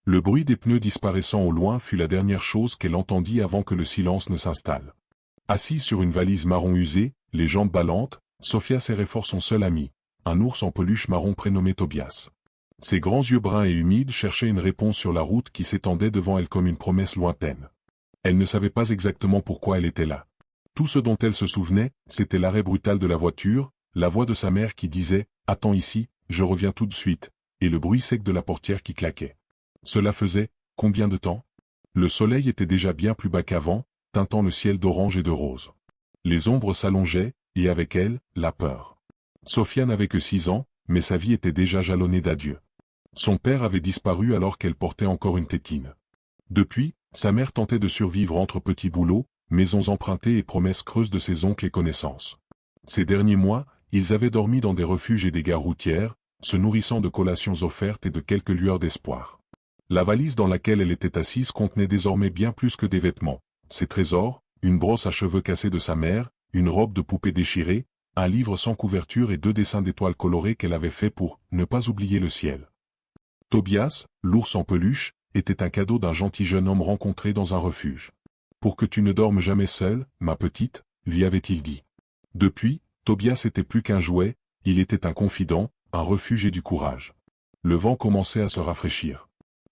Le bruit des pneus disparaissant au loin fut la dernière chose qu'elle entendit avant que le silence ne s'installe. Assise sur une valise marron usée, les jambes ballantes, Sophia serrait fort son seul ami, un ours en peluche marron prénommé Tobias. Ses grands yeux bruns et humides cherchaient une réponse sur la route qui s'étendait devant elle comme une promesse lointaine. Elle ne savait pas exactement pourquoi elle était là. Tout ce dont elle se souvenait, c'était l'arrêt brutal de la voiture, la voix de sa mère qui disait « Attends ici, je reviens tout de suite », et le bruit sec de la portière qui claquait. Cela faisait combien de temps? Le soleil était déjà bien plus bas qu'avant, teintant le ciel d'orange et de rose. Les ombres s'allongeaient, et avec elles, la peur. Sophia n'avait que 6 ans, mais sa vie était déjà jalonnée d'adieux. Son père avait disparu alors qu'elle portait encore une tétine. Depuis, sa mère tentait de survivre entre petits boulots, maisons empruntées et promesses creuses de ses oncles et connaissances. Ces derniers mois, ils avaient dormi dans des refuges et des gares routières, se nourrissant de collations offertes et de quelques lueurs d'espoir. La valise dans laquelle elle était assise contenait désormais bien plus que des vêtements. Ses trésors, une brosse à cheveux cassée de sa mère, une robe de poupée déchirée, un livre sans couverture et 2 dessins d'étoiles colorées qu'elle avait faits pour ne pas oublier le ciel. Tobias, l'ours en peluche, était un cadeau d'un gentil jeune homme rencontré dans un refuge. « Pour que tu ne dormes jamais seule, ma petite », lui avait-il dit. Depuis, Tobias était plus qu'un jouet, il était un confident, un refuge et du courage. Le vent commençait à se rafraîchir.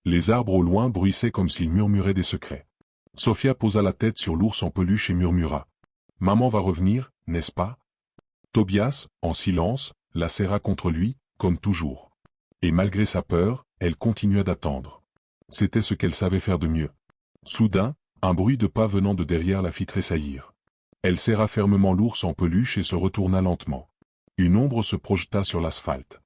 Les arbres au loin bruissaient comme s'ils murmuraient des secrets. Sophia posa la tête sur l'ours en peluche et murmura. « Maman va revenir, n'est-ce pas ?» Tobias, en silence, la serra contre lui, comme toujours. Et malgré sa peur, elle continua d'attendre. C'était ce qu'elle savait faire de mieux. Soudain, un bruit de pas venant de derrière la fit tressaillir. Elle serra fermement l'ours en peluche et se retourna lentement. Une ombre se projeta sur l'asphalte.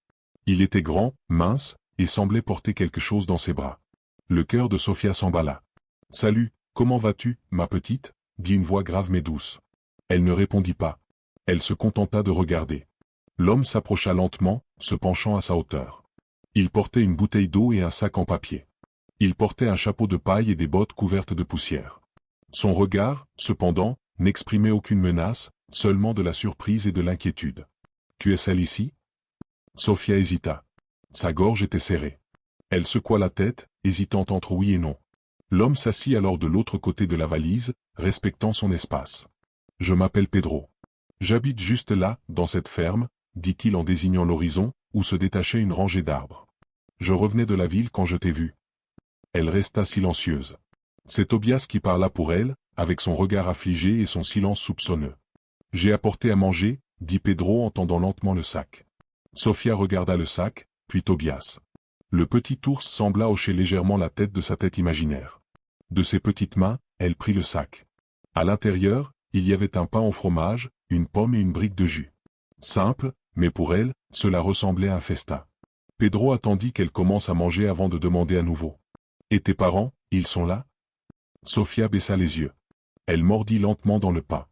Il était grand, mince, et semblait porter quelque chose dans ses bras. Le cœur de Sophia s'emballa. « Salut, comment vas-tu, ma petite ?» dit une voix grave mais douce. Elle ne répondit pas. Elle se contenta de regarder. L'homme s'approcha lentement, se penchant à sa hauteur. Il portait une bouteille d'eau et un sac en papier. Il portait un chapeau de paille et des bottes couvertes de poussière. Son regard, cependant, n'exprimait aucune menace, seulement de la surprise et de l'inquiétude. « Tu es seule ici ?» Sophia hésita. Sa gorge était serrée. Elle secoua la tête, hésitant entre oui et non. L'homme s'assit alors de l'autre côté de la valise, respectant son espace. « Je m'appelle Pedro. J'habite juste là, dans cette ferme, » dit-il en désignant l'horizon, où se détachait une rangée d'arbres. « Je revenais de la ville quand je t'ai vue. » Elle resta silencieuse. C'est Tobias qui parla pour elle, avec son regard affligé et son silence soupçonneux. « J'ai apporté à manger, » dit Pedro en tendant lentement le sac. Sophia regarda le sac, puis Tobias. Le petit ours sembla hocher légèrement la tête de sa tête imaginaire. De ses petites mains, elle prit le sac. À l'intérieur, il y avait un pain au fromage, une pomme et une brique de jus. Simple, mais pour elle, cela ressemblait à un festin. Pedro attendit qu'elle commence à manger avant de demander à nouveau. « Et tes parents, ils sont là ?» Sophia baissa les yeux. Elle mordit lentement dans le pain.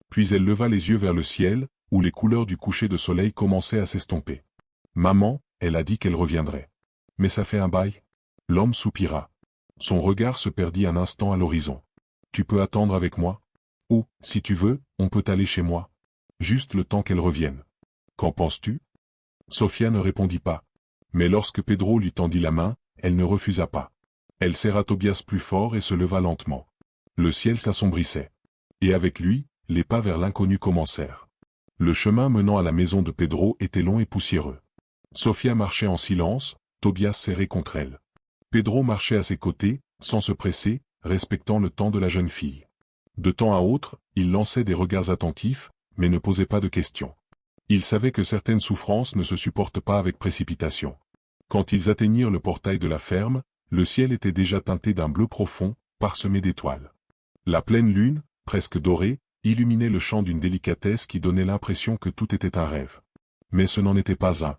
Puis elle leva les yeux vers le ciel, où les couleurs du coucher de soleil commençaient à s'estomper. « Maman, elle a dit qu'elle reviendrait. Mais ça fait un bail ?» L'homme soupira. Son regard se perdit un instant à l'horizon. « Tu peux attendre avec moi ? Ou, si tu veux, on peut aller chez moi. Juste le temps qu'elle revienne. Qu'en penses-tu » Sophia ne répondit pas. Mais lorsque Pedro lui tendit la main, elle ne refusa pas. Elle serra Tobias plus fort et se leva lentement. Le ciel s'assombrissait. Et avec lui, les pas vers l'inconnu commencèrent. Le chemin menant à la maison de Pedro était long et poussiéreux. Sophia marchait en silence, Tobias serré contre elle. Pedro marchait à ses côtés, sans se presser, respectant le temps de la jeune fille. De temps à autre, il lançait des regards attentifs, mais ne posait pas de questions. Il savait que certaines souffrances ne se supportent pas avec précipitation. Quand ils atteignirent le portail de la ferme, le ciel était déjà teinté d'un bleu profond, parsemé d'étoiles. La pleine lune, presque dorée, illuminait le champ d'une délicatesse qui donnait l'impression que tout était un rêve. Mais ce n'en était pas un.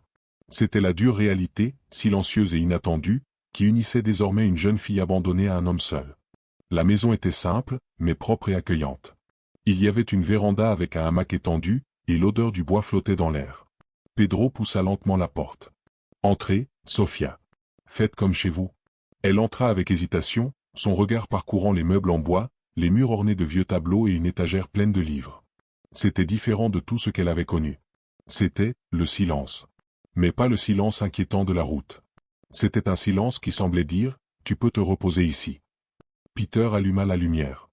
C'était la dure réalité, silencieuse et inattendue, qui unissait désormais une jeune fille abandonnée à un homme seul. La maison était simple, mais propre et accueillante. Il y avait une véranda avec un hamac étendu, et l'odeur du bois flottait dans l'air. Pedro poussa lentement la porte. « Entrez, Sophia. Faites comme chez vous. » Elle entra avec hésitation, son regard parcourant les meubles en bois, les murs ornés de vieux tableaux et une étagère pleine de livres. C'était différent de tout ce qu'elle avait connu. C'était le silence. Mais pas le silence inquiétant de la route. C'était un silence qui semblait dire tu peux te reposer ici. Peter alluma la lumière.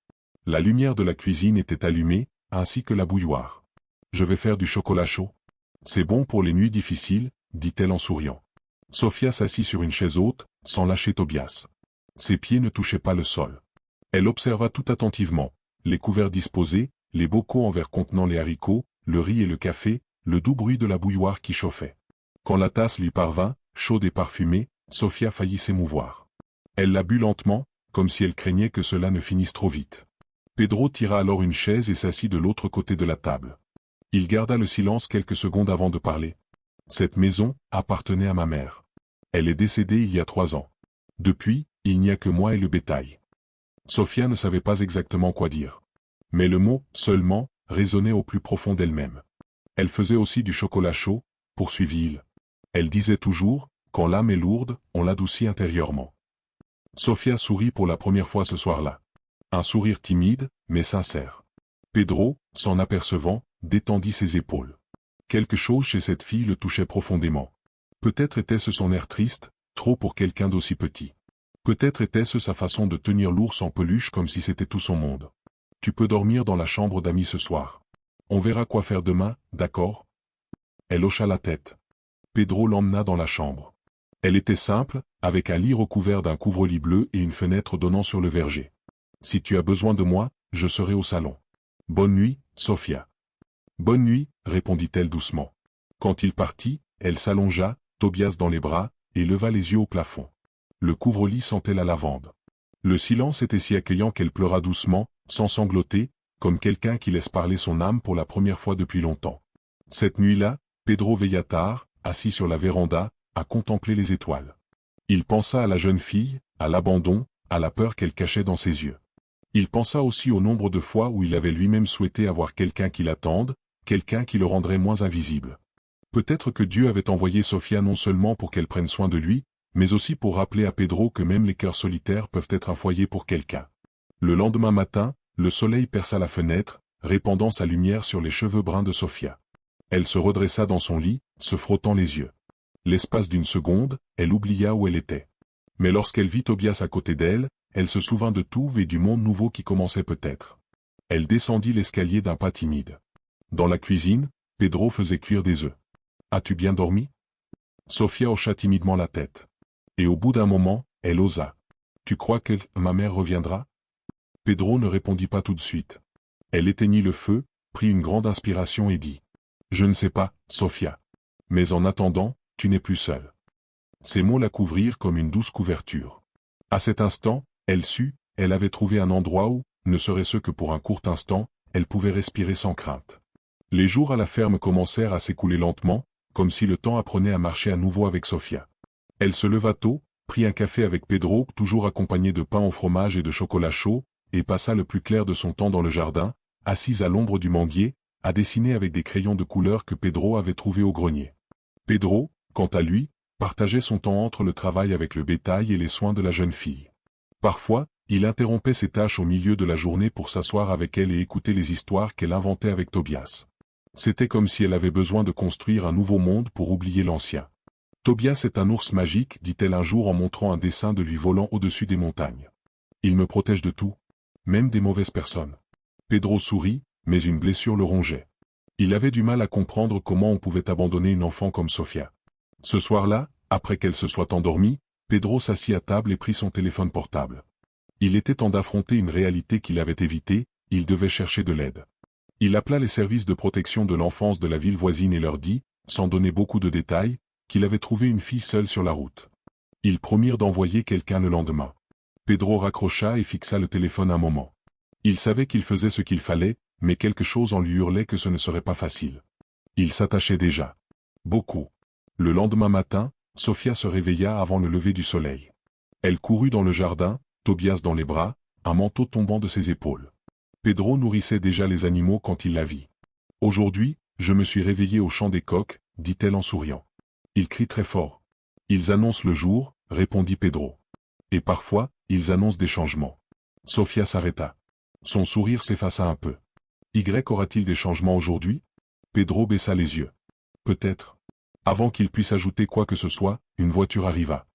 La lumière de la cuisine était allumée, ainsi que la bouilloire. Je vais faire du chocolat chaud. C'est bon pour les nuits difficiles, dit-elle en souriant. Sophia s'assit sur une chaise haute, sans lâcher Tobias. Ses pieds ne touchaient pas le sol. Elle observa tout attentivement, les couverts disposés, les bocaux en verre contenant les haricots, le riz et le café, le doux bruit de la bouilloire qui chauffait. Quand la tasse lui parvint, chaude et parfumée, Sophia faillit s'émouvoir. Elle la but lentement, comme si elle craignait que cela ne finisse trop vite. Pedro tira alors une chaise et s'assit de l'autre côté de la table. Il garda le silence quelques secondes avant de parler. Cette maison appartenait à ma mère. Elle est décédée il y a 3 ans. Depuis, il n'y a que moi et le bétail. Sophia ne savait pas exactement quoi dire. Mais le mot « seulement » résonnait au plus profond d'elle-même. Elle faisait aussi du chocolat chaud, poursuivit-il. Elle disait toujours, quand l'âme est lourde, on l'adoucit intérieurement. Sophia sourit pour la première fois ce soir-là. Un sourire timide, mais sincère. Pedro, s'en apercevant, détendit ses épaules. Quelque chose chez cette fille le touchait profondément. Peut-être était-ce son air triste, trop pour quelqu'un d'aussi petit. Peut-être était-ce sa façon de tenir l'ours en peluche comme si c'était tout son monde. Tu peux dormir dans la chambre d'amis ce soir. On verra quoi faire demain, d'accord? Elle hocha la tête. Pedro l'emmena dans la chambre. Elle était simple, avec un lit recouvert d'un couvre-lit bleu et une fenêtre donnant sur le verger. Si tu as besoin de moi, je serai au salon. Bonne nuit, Sophia. Bonne nuit, répondit-elle doucement. Quand il partit, elle s'allongea, Tobias dans les bras, et leva les yeux au plafond. Le couvre-lit sentait la lavande. Le silence était si accueillant qu'elle pleura doucement, sans sangloter, comme quelqu'un qui laisse parler son âme pour la première fois depuis longtemps. Cette nuit-là, Pedro veilla tard, assis sur la véranda, à contempler les étoiles. Il pensa à la jeune fille, à l'abandon, à la peur qu'elle cachait dans ses yeux. Il pensa aussi au nombre de fois où il avait lui-même souhaité avoir quelqu'un qui l'attende, quelqu'un qui le rendrait moins invisible. Peut-être que Dieu avait envoyé Sophia non seulement pour qu'elle prenne soin de lui, mais aussi pour rappeler à Pedro que même les cœurs solitaires peuvent être un foyer pour quelqu'un. Le lendemain matin, le soleil perça la fenêtre, répandant sa lumière sur les cheveux bruns de Sophia. Elle se redressa dans son lit, se frottant les yeux. L'espace d'une seconde, elle oublia où elle était. Mais lorsqu'elle vit Tobias à côté d'elle, elle se souvint de tout et du monde nouveau qui commençait peut-être. Elle descendit l'escalier d'un pas timide. Dans la cuisine, Pedro faisait cuire des œufs. « As-tu bien dormi ?» Sophia hocha timidement la tête. Et au bout d'un moment, elle osa. « Tu crois que ma mère reviendra ?» Pedro ne répondit pas tout de suite. Elle éteignit le feu, prit une grande inspiration et dit « Je ne sais pas, Sophia. Mais en attendant, tu n'es plus seule. » Ces mots la couvrirent comme une douce couverture. À cet instant, elle sut, elle avait trouvé un endroit où, ne serait-ce que pour un court instant, elle pouvait respirer sans crainte. Les jours à la ferme commencèrent à s'écouler lentement, comme si le temps apprenait à marcher à nouveau avec Sophia. Elle se leva tôt, prit un café avec Pedro, toujours accompagné de pain au fromage et de chocolat chaud, et passa le plus clair de son temps dans le jardin, assise à l'ombre du manguier, à dessiner avec des crayons de couleur que Pedro avait trouvés au grenier. Pedro, quant à lui, partageait son temps entre le travail avec le bétail et les soins de la jeune fille. Parfois, il interrompait ses tâches au milieu de la journée pour s'asseoir avec elle et écouter les histoires qu'elle inventait avec Tobias. C'était comme si elle avait besoin de construire un nouveau monde pour oublier l'ancien. Tobias est un ours magique, dit-elle un jour en montrant un dessin de lui volant au-dessus des montagnes. Il me protège de tout, même des mauvaises personnes. Pedro sourit, mais une blessure le rongeait. Il avait du mal à comprendre comment on pouvait abandonner une enfant comme Sophia. Ce soir-là, après qu'elle se soit endormie, Pedro s'assit à table et prit son téléphone portable. Il était temps d'affronter une réalité qu'il avait évitée, il devait chercher de l'aide. Il appela les services de protection de l'enfance de la ville voisine et leur dit, sans donner beaucoup de détails, qu'il avait trouvé une fille seule sur la route. Ils promirent d'envoyer quelqu'un le lendemain. Pedro raccrocha et fixa le téléphone un moment. Il savait qu'il faisait ce qu'il fallait, mais quelque chose en lui hurlait que ce ne serait pas facile. Il s'attachait déjà. Beaucoup. Le lendemain matin, Sophia se réveilla avant le lever du soleil. Elle courut dans le jardin, Tobias dans les bras, un manteau tombant de ses épaules. Pedro nourrissait déjà les animaux quand il la vit. « Aujourd'hui, je me suis réveillée au chant des coqs, » dit-elle en souriant. « Ils crient très fort. »« Ils annoncent le jour, » répondit Pedro. « Et parfois, ils annoncent des changements. » Sophia s'arrêta. Son sourire s'effaça un peu. « Y aura-t-il des changements aujourd'hui ?» Pedro baissa les yeux. « Peut-être. » Avant qu'il puisse ajouter quoi que ce soit, une voiture arriva.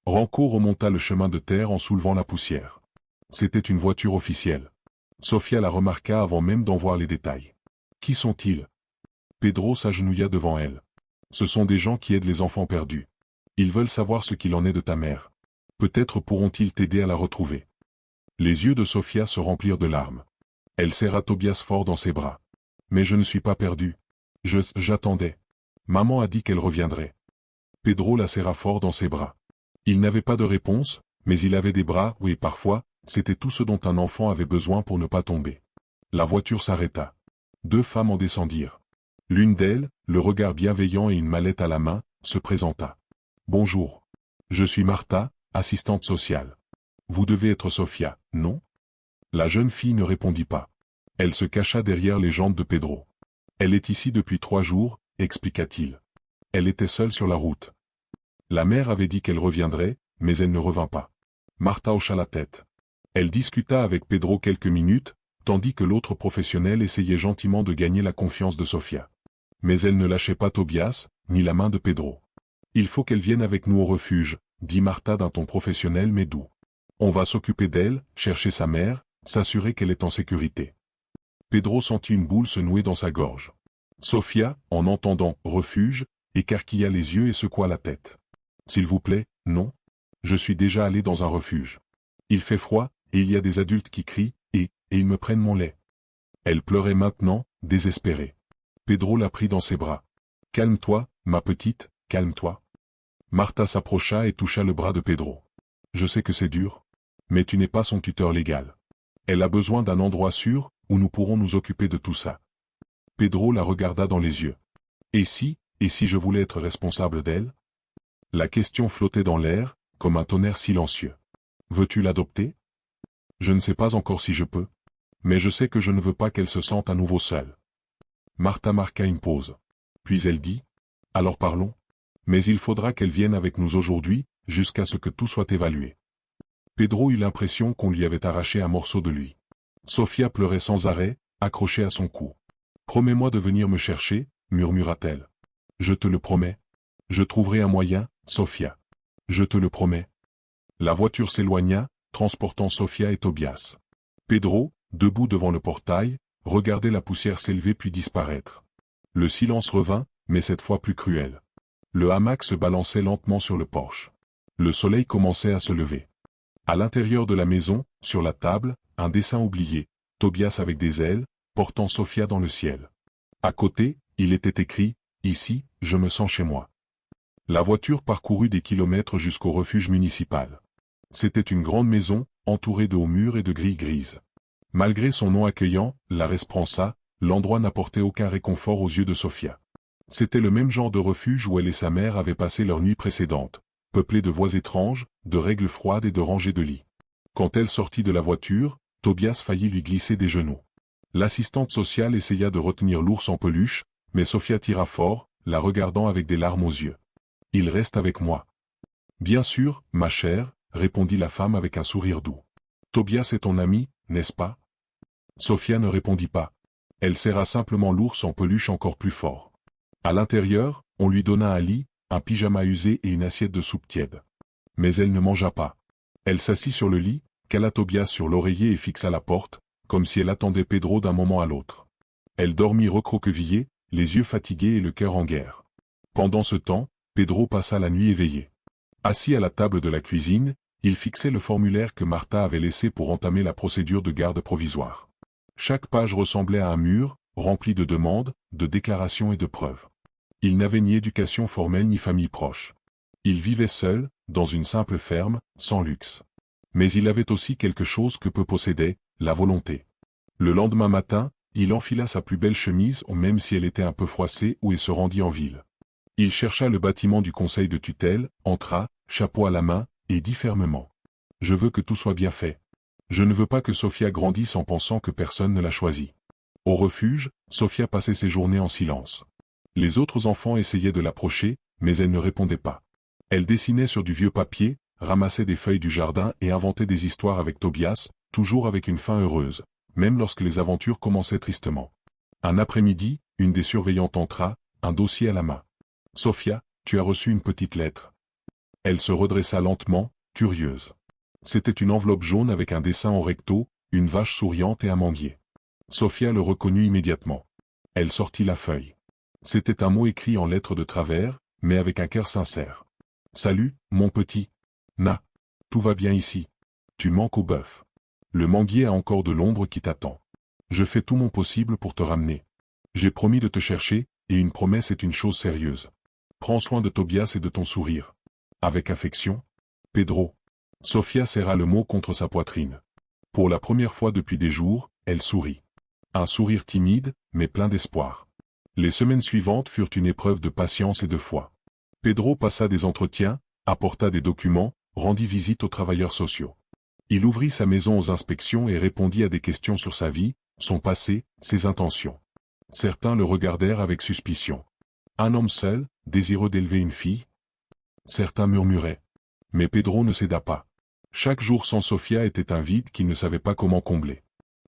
Ranco remonta le chemin de terre en soulevant la poussière. C'était une voiture officielle. Sofia la remarqua avant même d'en voir les détails. Qui sont-ils? Pedro s'agenouilla devant elle. Ce sont des gens qui aident les enfants perdus. Ils veulent savoir ce qu'il en est de ta mère. Peut-être pourront-ils t'aider à la retrouver. Les yeux de Sofia se remplirent de larmes. Elle serra Tobias fort dans ses bras. Mais je ne suis pas perdu. J'attendais. Maman a dit qu'elle reviendrait. Pedro la serra fort dans ses bras. Il n'avait pas de réponse, mais il avait des bras, oui, parfois, c'était tout ce dont un enfant avait besoin pour ne pas tomber. La voiture s'arrêta. 2 femmes en descendirent. L'une d'elles, le regard bienveillant et une mallette à la main, se présenta. Bonjour. Je suis Martha, assistante sociale. Vous devez être Sofia, non? La jeune fille ne répondit pas. Elle se cacha derrière les jambes de Pedro. Elle est ici depuis 3 jours, expliqua-t-il. Elle était seule sur la route. La mère avait dit qu'elle reviendrait, mais elle ne revint pas. Martha hocha la tête. Elle discuta avec Pedro quelques minutes, tandis que l'autre professionnel essayait gentiment de gagner la confiance de Sofia. Mais elle ne lâchait pas Tobias, ni la main de Pedro. Il faut qu'elle vienne avec nous au refuge, dit Martha d'un ton professionnel mais doux. On va s'occuper d'elle, chercher sa mère, s'assurer qu'elle est en sécurité. Pedro sentit une boule se nouer dans sa gorge. Sofia, en entendant « refuge », écarquilla les yeux et secoua la tête. « S'il vous plaît, non. Je suis déjà allé dans un refuge. Il fait froid, et il y a des adultes qui crient, et ils me prennent mon lait. » Elle pleurait maintenant, désespérée. Pedro la prit dans ses bras. « Calme-toi, ma petite, calme-toi. » Martha s'approcha et toucha le bras de Pedro. « Je sais que c'est dur, mais tu n'es pas son tuteur légal. Elle a besoin d'un endroit sûr, où nous pourrons nous occuper de tout ça. » Pedro la regarda dans les yeux. « Et si je voulais être responsable d'elle ?» La question flottait dans l'air, comme un tonnerre silencieux. « Veux-tu l'adopter ? » Je ne sais pas encore si je peux. Mais je sais que je ne veux pas qu'elle se sente à nouveau seule. Martha marqua une pause. Puis elle dit, « Alors parlons. Mais il faudra qu'elle vienne avec nous aujourd'hui, jusqu'à ce que tout soit évalué. » Pedro eut l'impression qu'on lui avait arraché un morceau de lui. Sofia pleurait sans arrêt, accrochée à son cou. « Promets-moi de venir me chercher, » murmura-t-elle. « Je te le promets. Je trouverai un moyen, Sofia. Je te le promets. » La voiture s'éloigna, transportant Sofia et Tobias. Pedro, debout devant le portail, regardait la poussière s'élever puis disparaître. Le silence revint, mais cette fois plus cruel. Le hamac se balançait lentement sur le porche. Le soleil commençait à se lever. À l'intérieur de la maison, sur la table, un dessin oublié, Tobias avec des ailes, portant Sofia dans le ciel. À côté, il était écrit, « Ici, je me sens chez moi. » La voiture parcourut des kilomètres jusqu'au refuge municipal. C'était une grande maison, entourée de hauts murs et de grilles grises. Malgré son nom accueillant, la Resprança, l'endroit n'apportait aucun réconfort aux yeux de Sofia. C'était le même genre de refuge où elle et sa mère avaient passé leur nuit précédente, peuplé de voix étranges, de règles froides et de rangées de lits. Quand elle sortit de la voiture, Tobias faillit lui glisser des genoux. L'assistante sociale essaya de retenir l'ours en peluche, mais Sofia tira fort, la regardant avec des larmes aux yeux. « Il reste avec moi. »« Bien sûr, ma chère, » répondit la femme avec un sourire doux. « Tobias est ton ami, n'est-ce pas ?» Sofia ne répondit pas. Elle serra simplement l'ours en peluche encore plus fort. À l'intérieur, on lui donna un lit, un pyjama usé et une assiette de soupe tiède. Mais elle ne mangea pas. Elle s'assit sur le lit, cala Tobias sur l'oreiller et fixa la porte, comme si elle attendait Pedro d'un moment à l'autre. Elle dormit recroquevillée, les yeux fatigués et le cœur en guerre. Pendant ce temps, Pedro passa la nuit éveillé. Assis à la table de la cuisine, il fixait le formulaire que Martha avait laissé pour entamer la procédure de garde provisoire. Chaque page ressemblait à un mur, rempli de demandes, de déclarations et de preuves. Il n'avait ni éducation formelle ni famille proche. Il vivait seul, dans une simple ferme, sans luxe. Mais il avait aussi quelque chose que peu possédaient, la volonté. Le lendemain matin, il enfila sa plus belle chemise, même si elle était un peu froissée, et se rendit en ville. Il chercha le bâtiment du conseil de tutelle, entra, chapeau à la main, et dit fermement. « Je veux que tout soit bien fait. Je ne veux pas que Sofia grandisse en pensant que personne ne l'a choisie. » Au refuge, Sofia passait ses journées en silence. Les autres enfants essayaient de l'approcher, mais elle ne répondait pas. Elle dessinait sur du vieux papier, ramassait des feuilles du jardin et inventait des histoires avec Tobias, toujours avec une fin heureuse, même lorsque les aventures commençaient tristement. Un après-midi, une des surveillantes entra, un dossier à la main. « Sofia, tu as reçu une petite lettre. » Elle se redressa lentement, curieuse. C'était une enveloppe jaune avec un dessin au recto, une vache souriante et un manguier. Sofia le reconnut immédiatement. Elle sortit la feuille. C'était un mot écrit en lettres de travers, mais avec un cœur sincère. « Salut, mon petit. Na. Tout va bien ici. Tu manques au bœuf. Le manguier a encore de l'ombre qui t'attend. Je fais tout mon possible pour te ramener. J'ai promis de te chercher, et une promesse est une chose sérieuse. Prends soin de Tobias et de ton sourire. Avec affection, Pedro. » Sofia serra le mot contre sa poitrine. Pour la première fois depuis des jours, elle sourit. Un sourire timide, mais plein d'espoir. Les semaines suivantes furent une épreuve de patience et de foi. Pedro passa des entretiens, apporta des documents, rendit visite aux travailleurs sociaux. Il ouvrit sa maison aux inspections et répondit à des questions sur sa vie, son passé, ses intentions. Certains le regardèrent avec suspicion. Un homme seul, désireux d'élever une fille? Certains murmuraient. Mais Pedro ne céda pas. Chaque jour sans Sofia était un vide qu'il ne savait pas comment combler.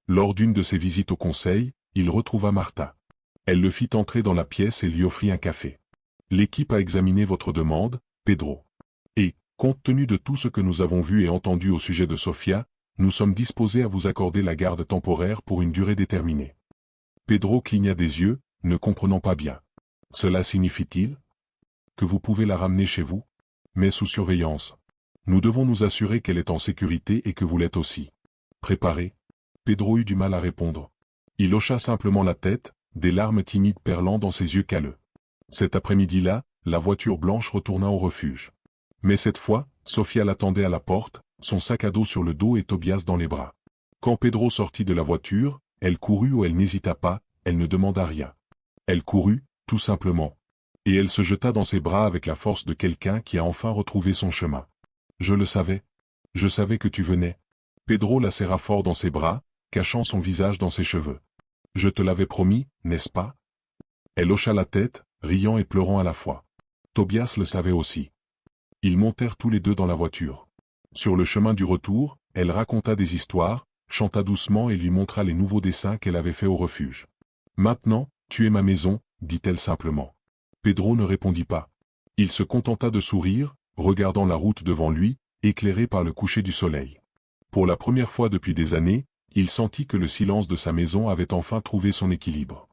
Lors d'une de ses visites au conseil, il retrouva Martha. Elle le fit entrer dans la pièce et lui offrit un café. « L'équipe a examiné votre demande, Pedro. Et, compte tenu de tout ce que nous avons vu et entendu au sujet de Sofia, nous sommes disposés à vous accorder la garde temporaire pour une durée déterminée. » Pedro cligna des yeux, ne comprenant pas bien. « Cela signifie-t-il que vous pouvez la ramener chez vous? Mais sous surveillance. Nous devons nous assurer qu'elle est en sécurité et que vous l'êtes aussi. Préparé ?» Pedro eut du mal à répondre. Il hocha simplement la tête, des larmes timides perlant dans ses yeux calleux. Cet après-midi-là, la voiture blanche retourna au refuge. Mais cette fois, Sofia l'attendait à la porte, son sac à dos sur le dos et Tobias dans les bras. Quand Pedro sortit de la voiture, elle courut ou elle n'hésita pas, elle ne demanda rien. Elle courut, tout simplement. Et elle se jeta dans ses bras avec la force de quelqu'un qui a enfin retrouvé son chemin. « Je le savais. Je savais que tu venais. » Pedro la serra fort dans ses bras, cachant son visage dans ses cheveux. « Je te l'avais promis, n'est-ce pas ?» Elle hocha la tête, riant et pleurant à la fois. Tobias le savait aussi. Ils montèrent tous les deux dans la voiture. Sur le chemin du retour, elle raconta des histoires, chanta doucement et lui montra les nouveaux dessins qu'elle avait faits au refuge. « Maintenant, tu es ma maison, dit-elle simplement. Pedro ne répondit pas. Il se contenta de sourire, regardant la route devant lui, éclairée par le coucher du soleil. Pour la première fois depuis des années, il sentit que le silence de sa maison avait enfin trouvé son équilibre.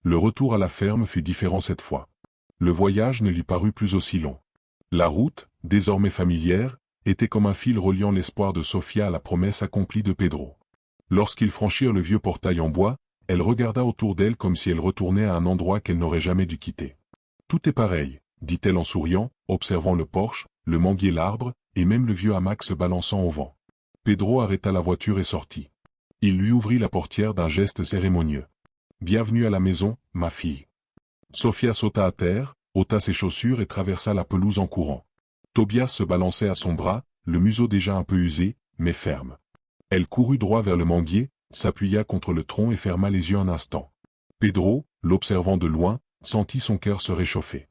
Le retour à la ferme fut différent cette fois. Le voyage ne lui parut plus aussi long. La route, désormais familière, était comme un fil reliant l'espoir de Sofia à la promesse accomplie de Pedro. Lorsqu'ils franchirent le vieux portail en bois, elle regarda autour d'elle comme si elle retournait à un endroit qu'elle n'aurait jamais dû quitter. « Tout est pareil, » dit-elle en souriant, observant le porche, le manguier, l'arbre, et même le vieux hamac se balançant au vent. Pedro arrêta la voiture et sortit. Il lui ouvrit la portière d'un geste cérémonieux. « Bienvenue à la maison, ma fille. » Sofia sauta à terre, ôta ses chaussures et traversa la pelouse en courant. Tobias se balançait à son bras, le museau déjà un peu usé, mais ferme. Elle courut droit vers le manguier, s'appuya contre le tronc et ferma les yeux un instant. Pedro, l'observant de loin, sentit son cœur se réchauffer.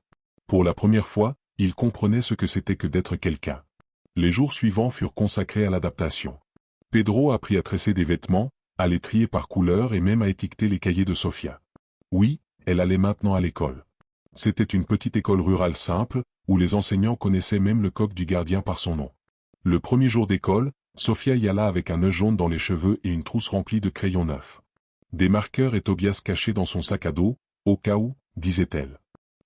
Pour la première fois, il comprenait ce que c'était que d'être quelqu'un. Les jours suivants furent consacrés à l'adaptation. Pedro apprit à tresser des vêtements, à les trier par couleur et même à étiqueter les cahiers de Sofia. Oui, elle allait maintenant à l'école. C'était une petite école rurale simple, où les enseignants connaissaient même le coq du gardien par son nom. Le premier jour d'école, Sofia y alla avec un œuf jaune dans les cheveux et une trousse remplie de crayons neufs. Des marqueurs et Tobias cachés dans son sac à dos, au cas où, disait-elle.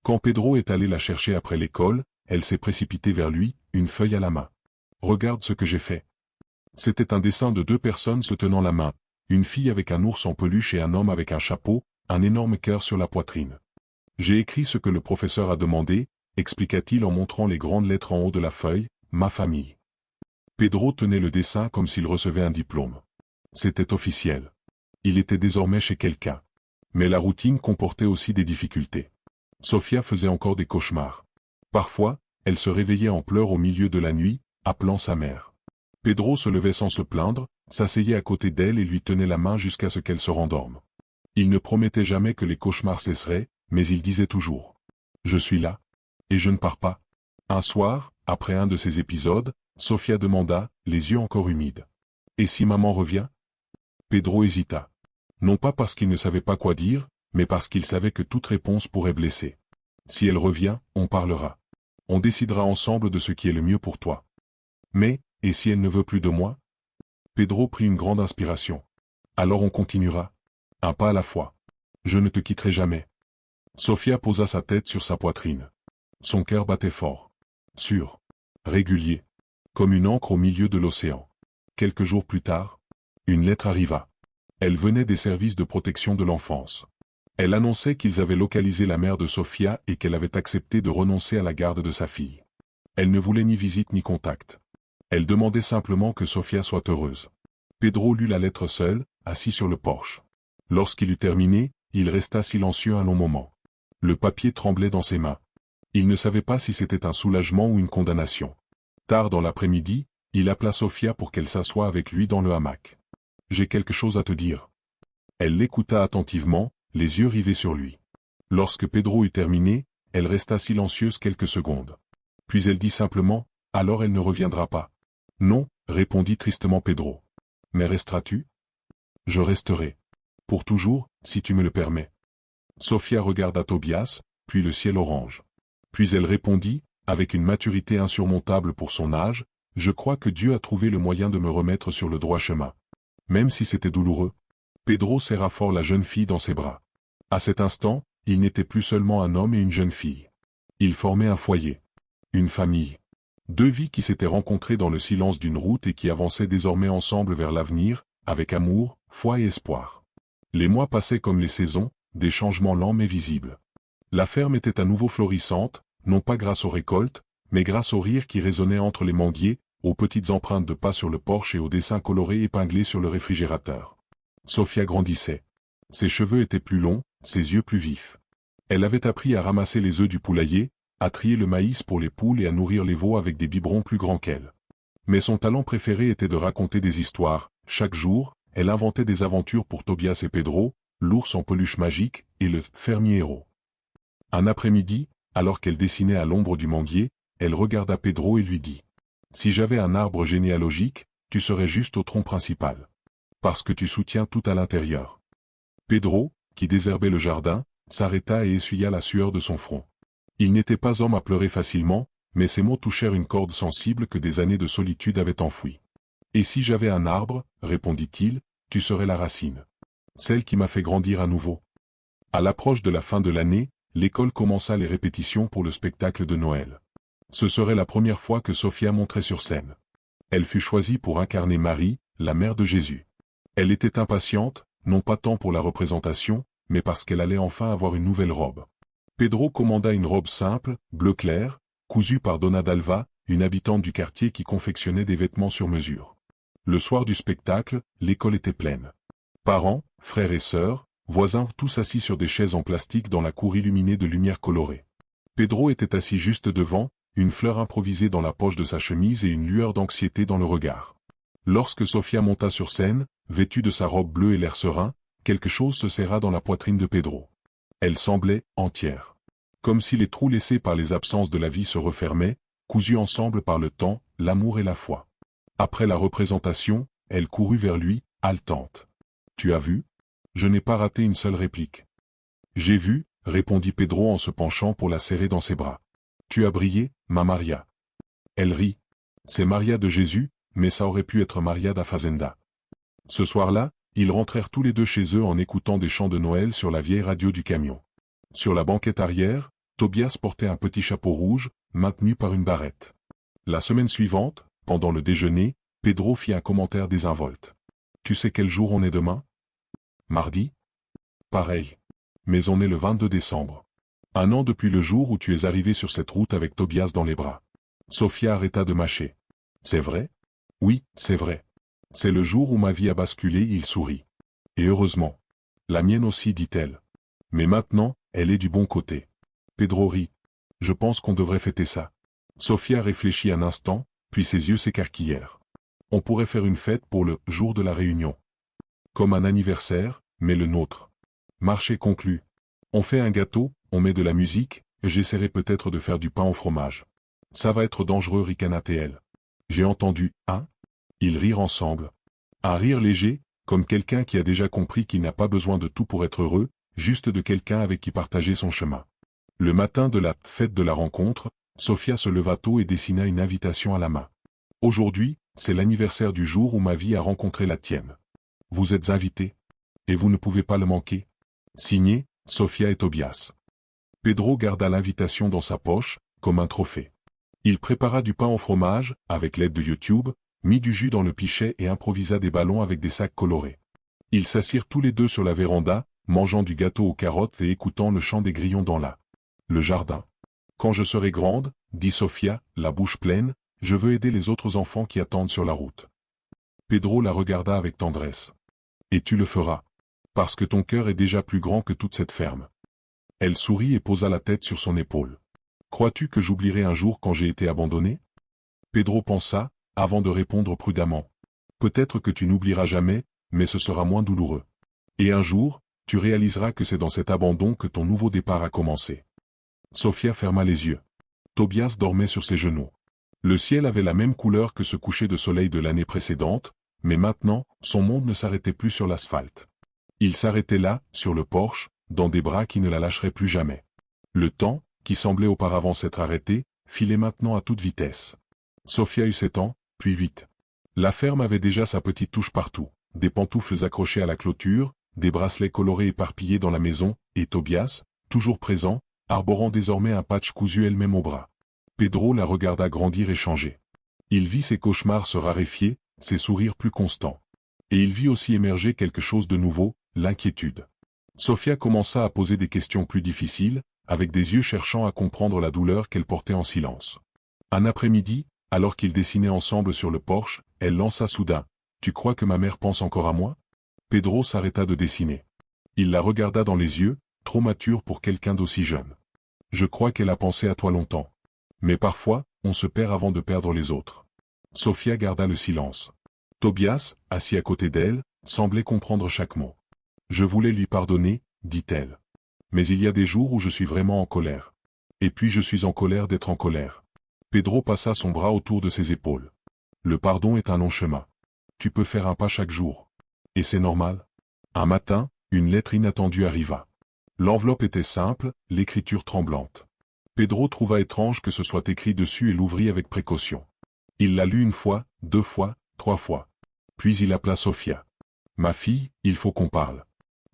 Quand Pedro est allé la chercher après l'école, elle s'est précipitée vers lui, une feuille à la main. « Regarde ce que j'ai fait. » C'était un dessin de deux personnes se tenant la main, une fille avec un ours en peluche et un homme avec un chapeau, un énorme cœur sur la poitrine. « J'ai écrit ce que le professeur a demandé, » expliqua-t-il en montrant les grandes lettres en haut de la feuille, « ma famille. » Pedro tenait le dessin comme s'il recevait un diplôme. C'était officiel. Il était désormais chez quelqu'un. Mais la routine comportait aussi des difficultés. Sofia faisait encore des cauchemars. Parfois, elle se réveillait en pleurs au milieu de la nuit, appelant sa mère. Pedro se levait sans se plaindre, s'asseyait à côté d'elle et lui tenait la main jusqu'à ce qu'elle se rendorme. Il ne promettait jamais que les cauchemars cesseraient, mais il disait toujours « Je suis là. Et je ne pars pas. » Un soir, après un de ces épisodes, Sofia demanda, les yeux encore humides. « Et si maman revient ?» Pedro hésita. Non pas parce qu'il ne savait pas quoi dire, mais parce qu'il savait que toute réponse pourrait blesser. « Si elle revient, on parlera. » On décidera ensemble de ce qui est le mieux pour toi. Mais, et si elle ne veut plus de moi? Pedro prit une grande inspiration. Alors on continuera. Un pas à la fois. Je ne te quitterai jamais. Sofia posa sa tête sur sa poitrine. Son cœur battait fort. Sûr. Régulier. Comme une ancre au milieu de l'océan. Quelques jours plus tard, une lettre arriva. Elle venait des services de protection de l'enfance. Elle annonçait qu'ils avaient localisé la mère de Sofia et qu'elle avait accepté de renoncer à la garde de sa fille. Elle ne voulait ni visite ni contact. Elle demandait simplement que Sofia soit heureuse. Pedro lut la lettre seul, assis sur le porche. Lorsqu'il eut terminé, il resta silencieux un long moment. Le papier tremblait dans ses mains. Il ne savait pas si c'était un soulagement ou une condamnation. Tard dans l'après-midi, il appela Sofia pour qu'elle s'assoie avec lui dans le hamac. « J'ai quelque chose à te dire. » Elle l'écouta attentivement, les yeux rivés sur lui. Lorsque Pedro eut terminé, elle resta silencieuse quelques secondes. Puis elle dit simplement, « Alors elle ne reviendra pas. »« Non, » répondit tristement Pedro. « Mais resteras-tu ?»« Je resterai. Pour toujours, si tu me le permets. » Sofia regarda Tobias, puis le ciel orange. Puis elle répondit, avec une maturité insurmontable pour son âge, « Je crois que Dieu a trouvé le moyen de me remettre sur le droit chemin. Même si c'était douloureux. » Pedro serra fort la jeune fille dans ses bras. À cet instant, il n'était plus seulement un homme et une jeune fille. Ils formaient un foyer. Une famille. Deux vies qui s'étaient rencontrées dans le silence d'une route et qui avançaient désormais ensemble vers l'avenir, avec amour, foi et espoir. Les mois passaient comme les saisons, des changements lents mais visibles. La ferme était à nouveau florissante, non pas grâce aux récoltes, mais grâce aux rires qui résonnaient entre les manguiers, aux petites empreintes de pas sur le porche et aux dessins colorés épinglés sur le réfrigérateur. Sofia grandissait. Ses cheveux étaient plus longs, ses yeux plus vifs. Elle avait appris à ramasser les œufs du poulailler, à trier le maïs pour les poules et à nourrir les veaux avec des biberons plus grands qu'elle. Mais son talent préféré était de raconter des histoires. Chaque jour, elle inventait des aventures pour Tobias et Pedro, l'ours en peluche magique et le fermier héros. Un après-midi, alors qu'elle dessinait à l'ombre du manguier, elle regarda Pedro et lui dit « Si j'avais un arbre généalogique, tu serais juste au tronc principal. Parce que tu soutiens tout à l'intérieur. » Pedro, qui désherbait le jardin, s'arrêta et essuya la sueur de son front. Il n'était pas homme à pleurer facilement, mais ces mots touchèrent une corde sensible que des années de solitude avaient enfouie. « Et si j'avais un arbre, répondit-il, tu serais la racine. Celle qui m'a fait grandir à nouveau. » À l'approche de la fin de l'année, l'école commença les répétitions pour le spectacle de Noël. Ce serait la première fois que Sofia monterait sur scène. Elle fut choisie pour incarner Marie, la mère de Jésus. Elle était impatiente, non pas tant pour la représentation, mais parce qu'elle allait enfin avoir une nouvelle robe. Pedro commanda une robe simple, bleu clair, cousue par Donna Dalva, une habitante du quartier qui confectionnait des vêtements sur mesure. Le soir du spectacle, l'école était pleine. Parents, frères et sœurs, voisins tous assis sur des chaises en plastique dans la cour illuminée de lumière colorée. Pedro était assis juste devant, une fleur improvisée dans la poche de sa chemise et une lueur d'anxiété dans le regard. Lorsque Sofia monta sur scène, vêtue de sa robe bleue et l'air serein, quelque chose se serra dans la poitrine de Pedro. Elle semblait entière. Comme si les trous laissés par les absences de la vie se refermaient, cousus ensemble par le temps, l'amour et la foi. Après la représentation, elle courut vers lui, haletante. « Tu as vu ? Je n'ai pas raté une seule réplique. »« J'ai vu, » répondit Pedro en se penchant pour la serrer dans ses bras. « Tu as brillé, ma Maria. » Elle rit. « C'est Maria de Jésus, mais ça aurait pu être Maria da Fazenda. » Ce soir-là, ils rentrèrent tous les deux chez eux en écoutant des chants de Noël sur la vieille radio du camion. Sur la banquette arrière, Tobias portait un petit chapeau rouge, maintenu par une barrette. La semaine suivante, pendant le déjeuner, Pedro fit un commentaire désinvolte. « Tu sais quel jour on est demain ? » ?»« Mardi ? » ?»« Pareil. Mais on est le 22 décembre. Un an depuis le jour où tu es arrivé sur cette route avec Tobias dans les bras. » Sofia arrêta de mâcher. « C'est vrai ? » ?»« Oui, c'est vrai. C'est le jour où ma vie a basculé, il sourit. Et heureusement. La mienne aussi, dit-elle. Mais maintenant, elle est du bon côté. Pedro rit. Je pense qu'on devrait fêter ça. Sofia réfléchit un instant, puis ses yeux s'écarquillèrent. On pourrait faire une fête pour le jour de la réunion. Comme un anniversaire, mais le nôtre. Marché conclu. On fait un gâteau, on met de la musique, et j'essaierai peut-être de faire du pain au fromage. Ça va être dangereux, ricana-t-elle. J'ai entendu, hein ? Ils rirent ensemble. Un rire léger, comme quelqu'un qui a déjà compris qu'il n'a pas besoin de tout pour être heureux, juste de quelqu'un avec qui partager son chemin. Le matin de la fête de la rencontre, Sofia se leva tôt et dessina une invitation à la main. Aujourd'hui, c'est l'anniversaire du jour où ma vie a rencontré la tienne. Vous êtes invités. Et vous ne pouvez pas le manquer. Signé, Sofia et Tobias. Pedro garda l'invitation dans sa poche, comme un trophée. Il prépara du pain au fromage, avec l'aide de YouTube, mit du jus dans le pichet et improvisa des ballons avec des sacs colorés. Ils s'assirent tous les deux sur la véranda, mangeant du gâteau aux carottes et écoutant le chant des grillons dans le jardin. Quand je serai grande, dit Sofia, la bouche pleine, je veux aider les autres enfants qui attendent sur la route. Pedro la regarda avec tendresse. Et tu le feras. Parce que ton cœur est déjà plus grand que toute cette ferme. Elle sourit et posa la tête sur son épaule. Crois-tu que j'oublierai un jour quand j'ai été abandonné? Pedro pensa, avant de répondre prudemment. Peut-être que tu n'oublieras jamais, mais ce sera moins douloureux. Et un jour, tu réaliseras que c'est dans cet abandon que ton nouveau départ a commencé. Sofia ferma les yeux. Tobias dormait sur ses genoux. Le ciel avait la même couleur que ce coucher de soleil de l'année précédente, mais maintenant, son monde ne s'arrêtait plus sur l'asphalte. Il s'arrêtait là, sur le porche, dans des bras qui ne la lâcheraient plus jamais. Le temps, qui semblait auparavant s'être arrêté, filait maintenant à toute vitesse. Sofia eut 7 ans, puis 8. La ferme avait déjà sa petite touche partout, des pantoufles accrochées à la clôture, des bracelets colorés éparpillés dans la maison, et Tobias, toujours présent, arborant désormais un patch cousu elle-même au bras. Pedro la regarda grandir et changer. Il vit ses cauchemars se raréfier, ses sourires plus constants. Et il vit aussi émerger quelque chose de nouveau, l'inquiétude. Sofia commença à poser des questions plus difficiles, avec des yeux cherchant à comprendre la douleur qu'elle portait en silence. Un après-midi, alors qu'ils dessinaient ensemble sur le porche, elle lança soudain. « Tu crois que ma mère pense encore à moi ?» Pedro s'arrêta de dessiner. Il la regarda dans les yeux, trop mature pour quelqu'un d'aussi jeune. « Je crois qu'elle a pensé à toi longtemps. Mais parfois, on se perd avant de perdre les autres. » Sofia garda le silence. Tobias, assis à côté d'elle, semblait comprendre chaque mot. « Je voulais lui pardonner, dit-elle. Mais il y a des jours où je suis vraiment en colère. Et puis je suis en colère d'être en colère. » Pedro passa son bras autour de ses épaules. « Le pardon est un long chemin. Tu peux faire un pas chaque jour. Et c'est normal. » Un matin, une lettre inattendue arriva. L'enveloppe était simple, l'écriture tremblante. Pedro trouva étrange que ce soit écrit dessus et l'ouvrit avec précaution. Il la lut 1 fois, 2 fois, 3 fois. Puis il appela Sofia. « Ma fille, il faut qu'on parle. »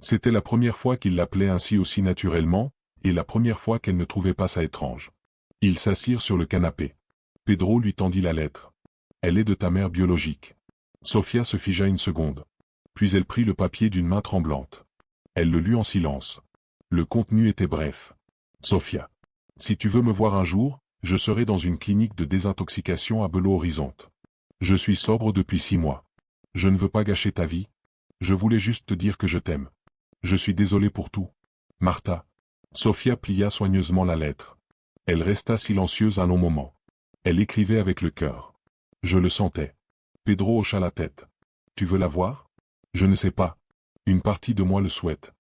C'était la première fois qu'il l'appelait ainsi aussi naturellement, et la première fois qu'elle ne trouvait pas ça étrange. Ils s'assirent sur le canapé. Pedro lui tendit la lettre. « Elle est de ta mère biologique. » Sofia se figea 1 seconde. Puis elle prit le papier d'une main tremblante. Elle le lut en silence. Le contenu était bref. « Sofia. Si tu veux me voir un jour, je serai dans une clinique de désintoxication à Belo Horizonte. Je suis sobre depuis 6 mois. Je ne veux pas gâcher ta vie. Je voulais juste te dire que je t'aime. Je suis désolé pour tout. Martha. » Sofia plia soigneusement la lettre. Elle resta silencieuse un long moment. Elle écrivait avec le cœur. Je le sentais. Pedro hocha la tête. Tu veux la voir? Je ne sais pas. Une partie de moi le souhaite.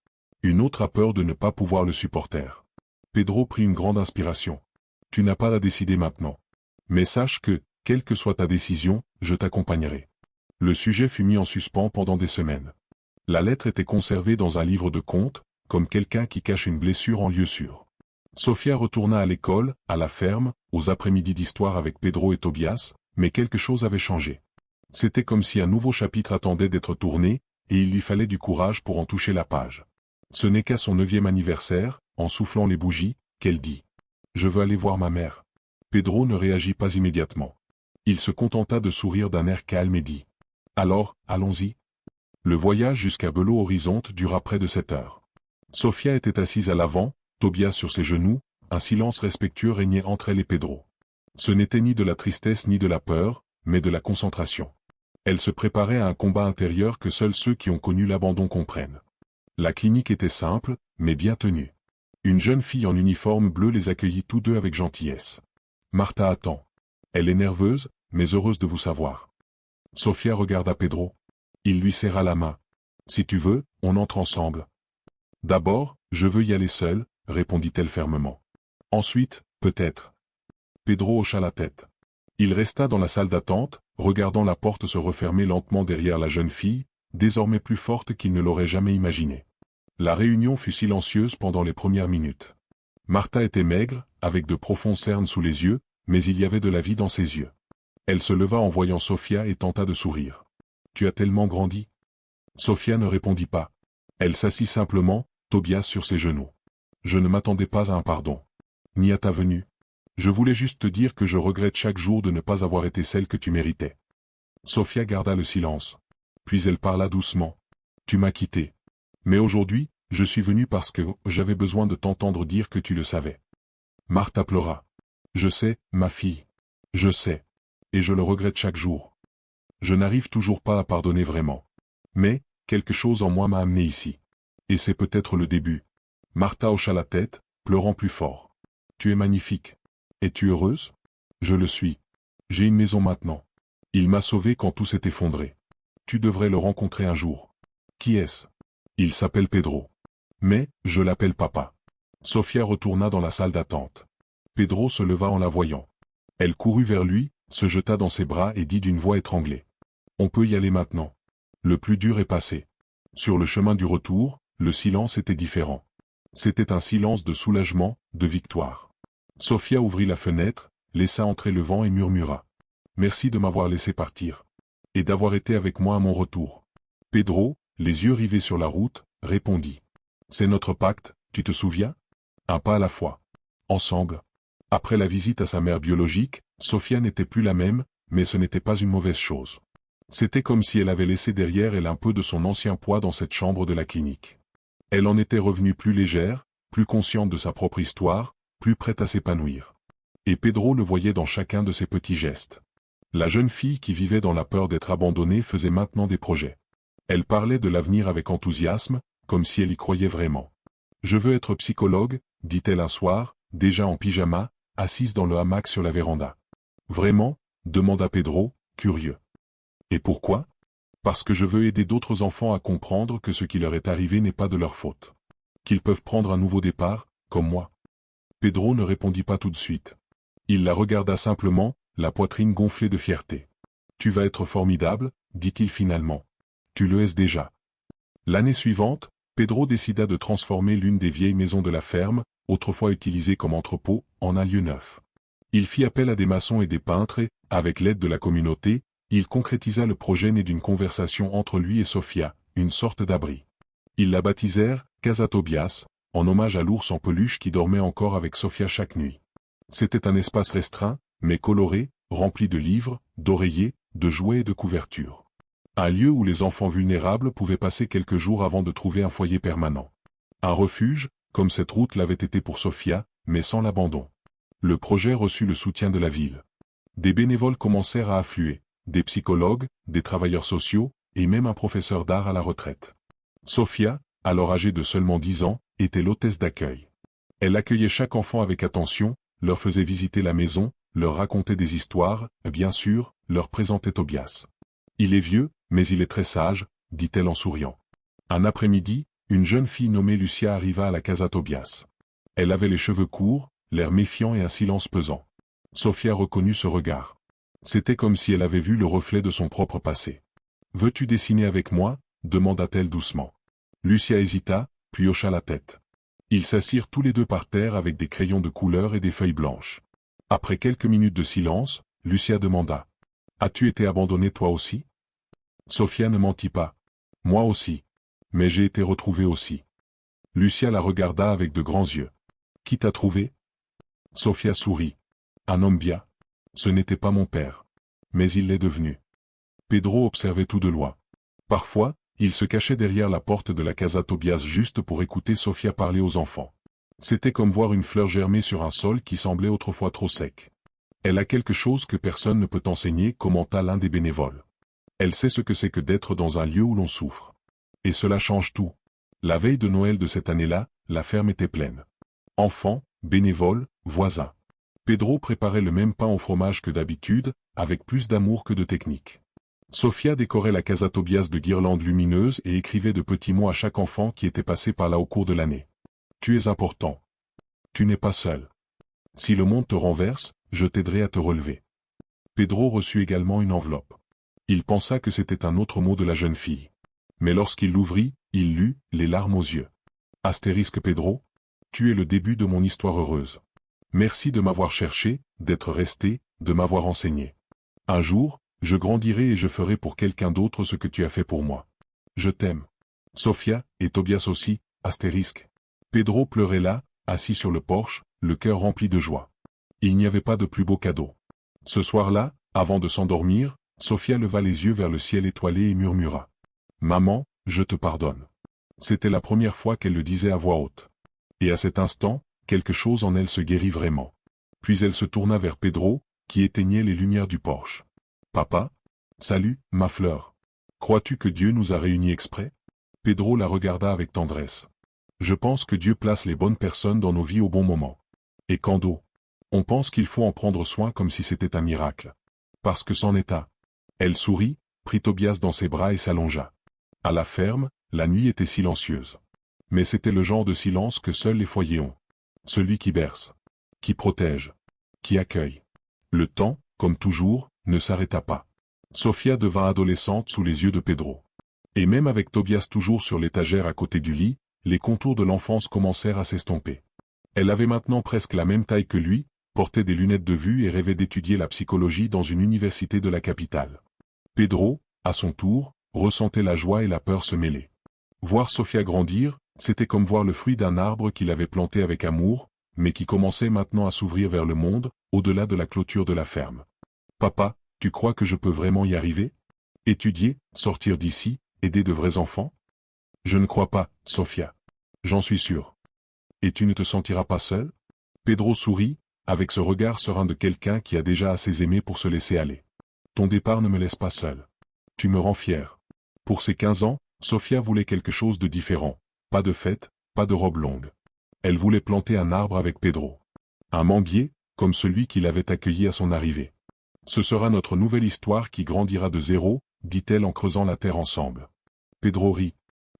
Une autre a peur de ne pas pouvoir le supporter. Pedro prit une grande inspiration. Tu n'as pas à décider maintenant. Mais sache que, quelle que soit ta décision, je t'accompagnerai. Le sujet fut mis en suspens pendant des semaines. La lettre était conservée dans un livre de contes, comme quelqu'un qui cache une blessure en lieu sûr. Sofia retourna à l'école, à la ferme, aux après-midi d'histoire avec Pedro et Tobias, mais quelque chose avait changé. C'était comme si un nouveau chapitre attendait d'être tourné, et il lui fallait du courage pour en toucher la page. Ce n'est qu'à son 9e anniversaire, en soufflant les bougies, qu'elle dit « Je veux aller voir ma mère ». Pedro ne réagit pas immédiatement. Il se contenta de sourire d'un air calme et dit « Alors, allons-y ». Le voyage jusqu'à Belo Horizonte dura près de 7 heures. Sofia était assise à l'avant, Tobias sur ses genoux, un silence respectueux régnait entre elle et Pedro. Ce n'était ni de la tristesse ni de la peur, mais de la concentration. Elle se préparait à un combat intérieur que seuls ceux qui ont connu l'abandon comprennent. La clinique était simple, mais bien tenue. Une jeune fille en uniforme bleu les accueillit tous deux avec gentillesse. « Martha attend. Elle est nerveuse, mais heureuse de vous savoir. » Sofia regarda Pedro. Il lui serra la main. « Si tu veux, on entre ensemble. »« D'abord, je veux y aller seule, » répondit-elle fermement. « Ensuite, peut-être. » Pedro hocha la tête. Il resta dans la salle d'attente, regardant la porte se refermer lentement derrière la jeune fille, désormais plus forte qu'il ne l'aurait jamais imaginé. La réunion fut silencieuse pendant les premières minutes. Martha était maigre, avec de profonds cernes sous les yeux, mais il y avait de la vie dans ses yeux. Elle se leva en voyant Sophia et tenta de sourire. « Tu as tellement grandi ?» Sophia ne répondit pas. Elle s'assit simplement, Tobias sur ses genoux. « Je ne m'attendais pas à un pardon. Ni à ta venue. Je voulais juste te dire que je regrette chaque jour de ne pas avoir été celle que tu méritais. » Sophia garda le silence. Puis elle parla doucement. « Tu m'as quitté. Mais aujourd'hui, je suis venue parce que j'avais besoin de t'entendre dire que tu le savais. » Martha pleura. « Je sais, ma fille. Je sais. Et je le regrette chaque jour. Je n'arrive toujours pas à pardonner vraiment. Mais, quelque chose en moi m'a amené ici. Et c'est peut-être le début. » Martha hocha la tête, pleurant plus fort. « Tu es magnifique. Es-tu heureuse ? » « Je le suis. J'ai une maison maintenant. Il m'a sauvé quand tout s'est effondré. Tu devrais le rencontrer un jour. »« Qui est-ce ? » ?»« Il s'appelle Pedro. Mais, je l'appelle papa. » Sophia retourna dans la salle d'attente. Pedro se leva en la voyant. Elle courut vers lui, se jeta dans ses bras et dit d'une voix étranglée. « On peut y aller maintenant. Le plus dur est passé. » Sur le chemin du retour, le silence était différent. C'était un silence de soulagement, de victoire. Sophia ouvrit la fenêtre, laissa entrer le vent et murmura. « Merci de m'avoir laissé partir. Et d'avoir été avec moi à mon retour. » Pedro, les yeux rivés sur la route, répondit. « C'est notre pacte, tu te souviens ? Un pas à la fois. Ensemble. » Après la visite à sa mère biologique, Sophia n'était plus la même, mais ce n'était pas une mauvaise chose. C'était comme si elle avait laissé derrière elle un peu de son ancien poids dans cette chambre de la clinique. Elle en était revenue plus légère, plus consciente de sa propre histoire, plus prête à s'épanouir. Et Pedro le voyait dans chacun de ses petits gestes. La jeune fille qui vivait dans la peur d'être abandonnée faisait maintenant des projets. Elle parlait de l'avenir avec enthousiasme, comme si elle y croyait vraiment. « Je veux être psychologue », dit-elle un soir, déjà en pyjama, assise dans le hamac sur la véranda. « Vraiment ?» demanda Pedro, curieux. « Et pourquoi ? Parce que je veux aider d'autres enfants à comprendre que ce qui leur est arrivé n'est pas de leur faute. Qu'ils peuvent prendre un nouveau départ, comme moi. » Pedro ne répondit pas tout de suite. Il la regarda simplement, la poitrine gonflée de fierté. « Tu vas être formidable, dit-il finalement. Tu le es déjà. » L'année suivante, Pedro décida de transformer l'une des vieilles maisons de la ferme, autrefois utilisée comme entrepôt, en un lieu neuf. Il fit appel à des maçons et des peintres et, avec l'aide de la communauté, il concrétisa le projet né d'une conversation entre lui et Sophia, une sorte d'abri. Ils la baptisèrent « Casa Tobias », en hommage à l'ours en peluche qui dormait encore avec Sophia chaque nuit. C'était un espace restreint, mais coloré, rempli de livres, d'oreillers, de jouets et de couvertures. Un lieu où les enfants vulnérables pouvaient passer quelques jours avant de trouver un foyer permanent. Un refuge, comme cette route l'avait été pour Sophia, mais sans l'abandon. Le projet reçut le soutien de la ville. Des bénévoles commencèrent à affluer, des psychologues, des travailleurs sociaux, et même un professeur d'art à la retraite. Sophia, alors âgée de seulement 10 ans, était l'hôtesse d'accueil. Elle accueillait chaque enfant avec attention, leur faisait visiter la maison, leur racontait des histoires, et bien sûr, leur présentait Tobias. « Il est vieux, mais il est très sage », dit-elle en souriant. Un après-midi, une jeune fille nommée Lucia arriva à la Casa Tobias. Elle avait les cheveux courts, l'air méfiant et un silence pesant. Sophia reconnut ce regard. C'était comme si elle avait vu le reflet de son propre passé. « Veux-tu dessiner avec moi ?» demanda-t-elle doucement. Lucia hésita, puis hocha la tête. Ils s'assirent tous les deux par terre avec des crayons de couleur et des feuilles blanches. Après quelques minutes de silence, Lucia demanda. « As-tu été abandonnée toi aussi ?» Sophia ne mentit pas. « Moi aussi. Mais j'ai été retrouvée aussi. » Lucia la regarda avec de grands yeux. « Qui t'a trouvé ?» Sophia sourit. « Un homme bien. Ce n'était pas mon père. Mais il l'est devenu. » Pedro observait tout de loin. Parfois, il se cachait derrière la porte de la Casa Tobias juste pour écouter Sophia parler aux enfants. C'était comme voir une fleur germer sur un sol qui semblait autrefois trop sec. « Elle a quelque chose que personne ne peut enseigner », commenta l'un des bénévoles. « Elle sait ce que c'est que d'être dans un lieu où l'on souffre. Et cela change tout. » La veille de Noël de cette année-là, la ferme était pleine. Enfants, bénévoles, voisins. Pedro préparait le même pain au fromage que d'habitude, avec plus d'amour que de technique. Sophia décorait la Casa Tobias de guirlandes lumineuses et écrivait de petits mots à chaque enfant qui était passé par là au cours de l'année. « Tu es important. Tu n'es pas seul. Si le monde te renverse, je t'aiderai à te relever. » Pedro reçut également une enveloppe. Il pensa que c'était un autre mot de la jeune fille. Mais lorsqu'il l'ouvrit, il lut, les larmes aux yeux. Astérisque Pedro. Tu es le début de mon histoire heureuse. Merci de m'avoir cherché, d'être resté, de m'avoir enseigné. Un jour, je grandirai et je ferai pour quelqu'un d'autre ce que tu as fait pour moi. Je t'aime. Sofia, et Tobias aussi, astérisque. Pedro pleurait là, assis sur le porche, le cœur rempli de joie. Il n'y avait pas de plus beau cadeau. Ce soir-là, avant de s'endormir, Sofia leva les yeux vers le ciel étoilé et murmura. « Maman, je te pardonne. » C'était la première fois qu'elle le disait à voix haute. Et à cet instant, quelque chose en elle se guérit vraiment. Puis elle se tourna vers Pedro, qui éteignait les lumières du porche. « Papa ? Salut, ma fleur. Crois-tu que Dieu nous a réunis exprès ?» Pedro la regarda avec tendresse. « Je pense que Dieu place les bonnes personnes dans nos vies au bon moment. Et Kando, on pense qu'il faut en prendre soin comme si c'était un miracle. Parce que c'en est un. » Elle sourit, prit Tobias dans ses bras et s'allongea. À la ferme, la nuit était silencieuse. Mais c'était le genre de silence que seuls les foyers ont. Celui qui berce, qui protège, qui accueille. Le temps, comme toujours, ne s'arrêta pas. Sofia devint adolescente sous les yeux de Pedro. Et même avec Tobias toujours sur l'étagère à côté du lit, les contours de l'enfance commencèrent à s'estomper. Elle avait maintenant presque la même taille que lui, portait des lunettes de vue et rêvait d'étudier la psychologie dans une université de la capitale. Pedro, à son tour, ressentait la joie et la peur se mêler. Voir Sofia grandir, c'était comme voir le fruit d'un arbre qu'il avait planté avec amour, mais qui commençait maintenant à s'ouvrir vers le monde, au-delà de la clôture de la ferme. « Papa, tu crois que je peux vraiment y arriver? Étudier, sortir d'ici, aider de vrais enfants? » « Je ne crois pas, Sofia. J'en suis sûr. »« Et tu ne te sentiras pas seul ?» Pedro sourit, avec ce regard serein de quelqu'un qui a déjà assez aimé pour se laisser aller. « Ton départ ne me laisse pas seul. Tu me rends fier. » Pour ses 15 ans, Sofia voulait quelque chose de différent. Pas de fête, pas de robe longue. Elle voulait planter un arbre avec Pedro. Un manguier, comme celui qui l'avait accueilli à son arrivée. « Ce sera notre nouvelle histoire qui grandira de zéro, dit-elle en creusant la terre ensemble. Pedro rit.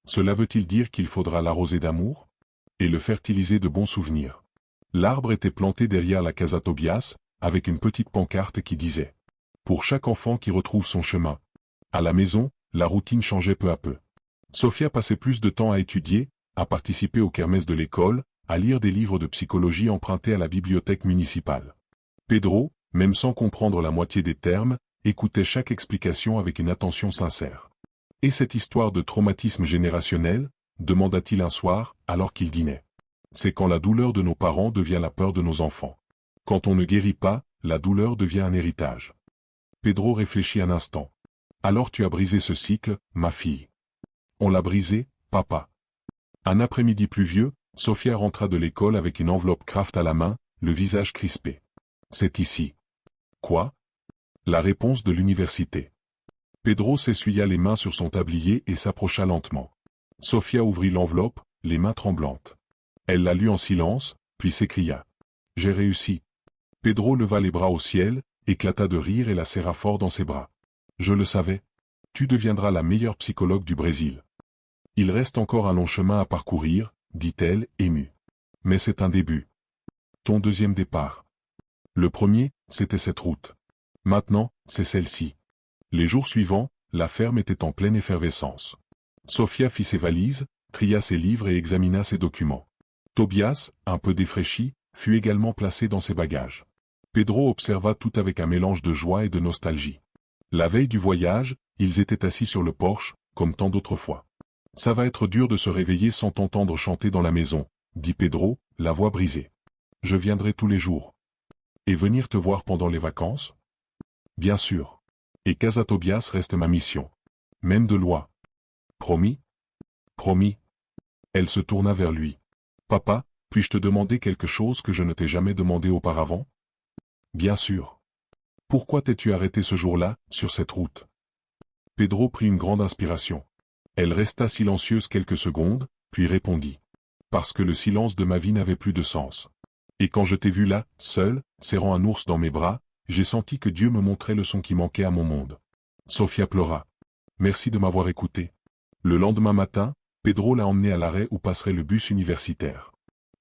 Cela veut-il dire qu'il faudra l'arroser d'amour? Et le fertiliser de bons souvenirs. L'arbre était planté derrière la casa Tobias, avec une petite pancarte qui disait « Pour chaque enfant qui retrouve son chemin ». À la maison, la routine changeait peu à peu. Sofia passait plus de temps à étudier, à participer aux kermesses de l'école, à lire des livres de psychologie empruntés à la bibliothèque municipale. Pedro, même sans comprendre la moitié des termes, écoutait chaque explication avec une attention sincère. « Et cette histoire de traumatisme générationnel ?» demanda-t-il un soir, alors qu'il dînait. « C'est quand la douleur de nos parents devient la peur de nos enfants. Quand on ne guérit pas, la douleur devient un héritage. » Pedro réfléchit un instant. « Alors tu as brisé ce cycle, ma fille. » « On l'a brisé, papa. » Un après-midi pluvieux, Sofia rentra de l'école avec une enveloppe Kraft à la main, le visage crispé. « C'est ici. »« Quoi ?» La réponse de l'université. Pedro s'essuya les mains sur son tablier et s'approcha lentement. Sofia ouvrit l'enveloppe, les mains tremblantes. Elle la lut en silence, puis s'écria. « J'ai réussi. » Pedro leva les bras au ciel, éclata de rire et la serra fort dans ses bras. « Je le savais. Tu deviendras la meilleure psychologue du Brésil. » Il reste encore un long chemin à parcourir, dit-elle, émue. Mais c'est un début. Ton deuxième départ. Le premier, c'était cette route. Maintenant, c'est celle-ci. Les jours suivants, la ferme était en pleine effervescence. Sofia fit ses valises, tria ses livres et examina ses documents. Tobias, un peu défraîchi, fut également placé dans ses bagages. Pedro observa tout avec un mélange de joie et de nostalgie. La veille du voyage, ils étaient assis sur le porche, comme tant d'autres fois. « Ça va être dur de se réveiller sans t'entendre chanter dans la maison, » dit Pedro, la voix brisée. « Je viendrai tous les jours. »« Et venir te voir pendant les vacances ?»« Bien sûr. Et Casa Tobias reste ma mission. Même de loi. »« Promis ?»« Promis. » Elle se tourna vers lui. « Papa, puis-je te demander quelque chose que je ne t'ai jamais demandé auparavant ?»« Bien sûr. »« Pourquoi t'es-tu arrêté ce jour-là, sur cette route ?» Pedro prit une grande inspiration. Elle resta silencieuse quelques secondes, puis répondit. « Parce que le silence de ma vie n'avait plus de sens. Et quand je t'ai vu là, seul, serrant un ours dans mes bras, j'ai senti que Dieu me montrait le son qui manquait à mon monde. » Sofia pleura. « Merci de m'avoir écouté. » Le lendemain matin, Pedro l'a emmenée à l'arrêt où passerait le bus universitaire.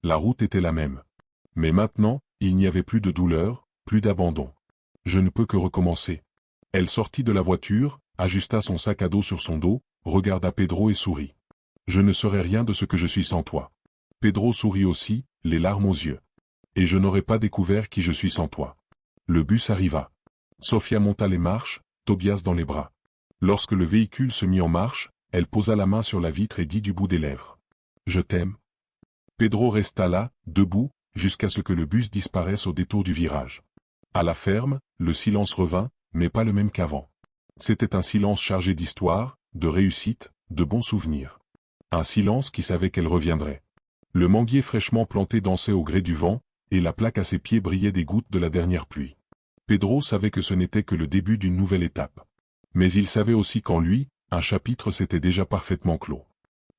La route était la même. Mais maintenant, il n'y avait plus de douleur, plus d'abandon. « Je ne peux que recommencer. » Elle sortit de la voiture, ajusta son sac à dos sur son dos, regarda Pedro et sourit. « Je ne serais rien de ce que je suis sans toi. » Pedro sourit aussi, les larmes aux yeux. Et je n'aurais pas découvert qui je suis sans toi. Le bus arriva. Sofia monta les marches, Tobias dans les bras. Lorsque le véhicule se mit en marche, elle posa la main sur la vitre et dit du bout des lèvres. « Je t'aime. » Pedro resta là, debout, jusqu'à ce que le bus disparaisse au détour du virage. À la ferme, le silence revint, mais pas le même qu'avant. C'était un silence chargé d'histoire, de réussite, de bons souvenirs. Un silence qui savait qu'elle reviendrait. Le manguier fraîchement planté dansait au gré du vent, et la plaque à ses pieds brillait des gouttes de la dernière pluie. Pedro savait que ce n'était que le début d'une nouvelle étape. Mais il savait aussi qu'en lui, un chapitre s'était déjà parfaitement clos.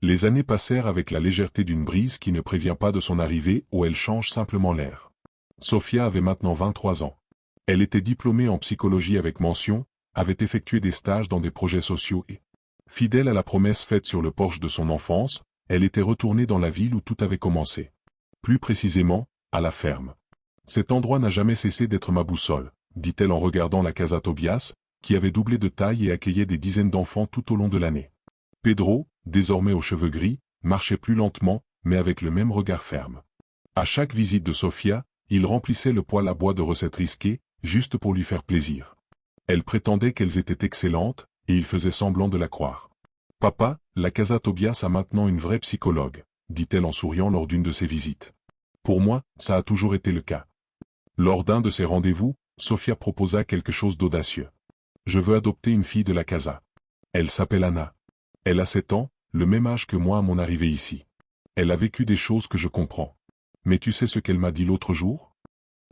Les années passèrent avec la légèreté d'une brise qui ne prévient pas de son arrivée ou elle change simplement l'air. Sofia avait maintenant 23 ans. Elle était diplômée en psychologie avec mention, avait effectué des stages dans des projets sociaux et, fidèle à la promesse faite sur le porche de son enfance, elle était retournée dans la ville où tout avait commencé. Plus précisément, à la ferme. Cet endroit n'a jamais cessé d'être ma boussole, dit-elle en regardant la casa Tobias, qui avait doublé de taille et accueillait des dizaines d'enfants tout au long de l'année. Pedro, désormais aux cheveux gris, marchait plus lentement, mais avec le même regard ferme. À chaque visite de Sofia, il remplissait le poêle à bois de recettes risquées, juste pour lui faire plaisir. Elle prétendait qu'elles étaient excellentes, et il faisait semblant de la croire. « Papa, la casa Tobias a maintenant une vraie psychologue, » dit-elle en souriant lors d'une de ses visites. Pour moi, ça a toujours été le cas. Lors d'un de ses rendez-vous, Sofia proposa quelque chose d'audacieux. « Je veux adopter une fille de la casa. Elle s'appelle Anna. Elle a 7 ans, le même âge que moi à mon arrivée ici. Elle a vécu des choses que je comprends. Mais tu sais ce qu'elle m'a dit l'autre jour ?»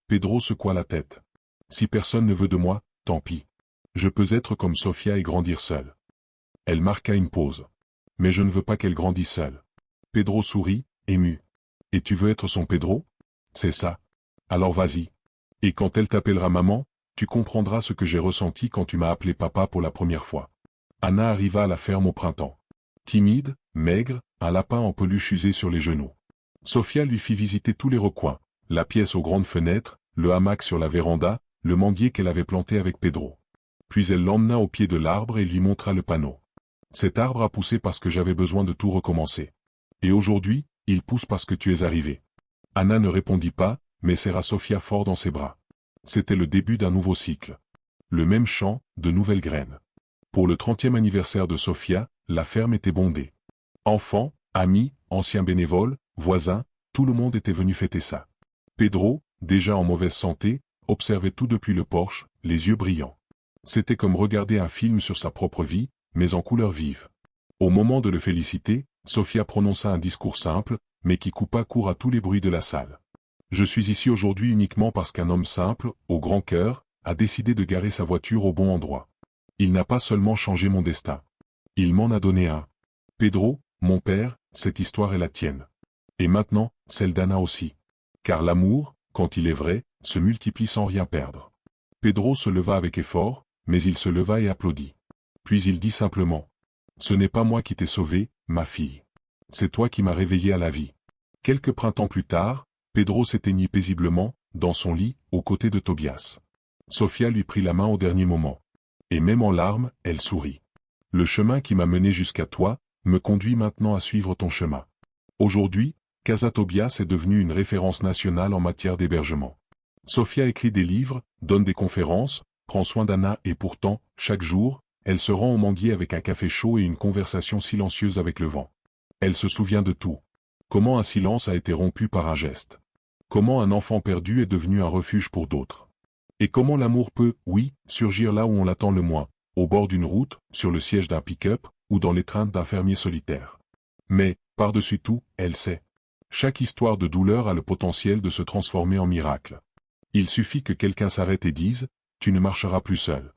Pedro secoua la tête. « Si personne ne veut de moi, tant pis. Je peux être comme Sofia et grandir seule. » Elle marqua une pause. « Mais je ne veux pas qu'elle grandisse seule. » Pedro sourit, ému. « Et tu veux être son Pedro ? C'est ça. Alors vas-y. Et quand elle t'appellera maman, tu comprendras ce que j'ai ressenti quand tu m'as appelé papa pour la première fois. » Anna arriva à la ferme au printemps. Timide, maigre, un lapin en peluche usé sur les genoux. Sofia lui fit visiter tous les recoins, la pièce aux grandes fenêtres, le hamac sur la véranda, le manguier qu'elle avait planté avec Pedro. Puis elle l'emmena au pied de l'arbre et lui montra le panneau. Cet arbre a poussé parce que j'avais besoin de tout recommencer. Et aujourd'hui, il pousse parce que tu es arrivé. Anna ne répondit pas, mais serra Sofia fort dans ses bras. C'était le début d'un nouveau cycle. Le même champ, de nouvelles graines. Pour le 30e anniversaire de Sofia, la ferme était bondée. Enfants, amis, anciens bénévoles, voisins, tout le monde était venu fêter ça. Pedro, déjà en mauvaise santé, observait tout depuis le porche, les yeux brillants. C'était comme regarder un film sur sa propre vie, mais en couleur vive. Au moment de le féliciter, Sofia prononça un discours simple, mais qui coupa court à tous les bruits de la salle. « Je suis ici aujourd'hui uniquement parce qu'un homme simple, au grand cœur, a décidé de garer sa voiture au bon endroit. Il n'a pas seulement changé mon destin. Il m'en a donné un. Pedro, mon père, cette histoire est la tienne. Et maintenant, celle d'Anna aussi. Car l'amour, quand il est vrai, se multiplie sans rien perdre. » Pedro se leva avec effort, mais il se leva et applaudit. Puis il dit simplement. « Ce n'est pas moi qui t'ai sauvée, ma fille. C'est toi qui m'as réveillée à la vie. » Quelques printemps plus tard, Pedro s'éteignit paisiblement, dans son lit, aux côtés de Tobias. Sofia lui prit la main au dernier moment. Et même en larmes, elle sourit. « Le chemin qui m'a mené jusqu'à toi, me conduit maintenant à suivre ton chemin. » Aujourd'hui, Casa Tobias est devenue une référence nationale en matière d'hébergement. Sofia écrit des livres, donne des conférences, prend soin d'Anna et pourtant, chaque jour, elle se rend au manguier avec un café chaud et une conversation silencieuse avec le vent. Elle se souvient de tout. Comment un silence a été rompu par un geste. Comment un enfant perdu est devenu un refuge pour d'autres. Et comment l'amour peut, oui, surgir là où on l'attend le moins, au bord d'une route, sur le siège d'un pick-up, ou dans l'étreinte d'un fermier solitaire. Mais, par-dessus tout, elle sait. Chaque histoire de douleur a le potentiel de se transformer en miracle. Il suffit que quelqu'un s'arrête et dise, « Tu ne marcheras plus seul. »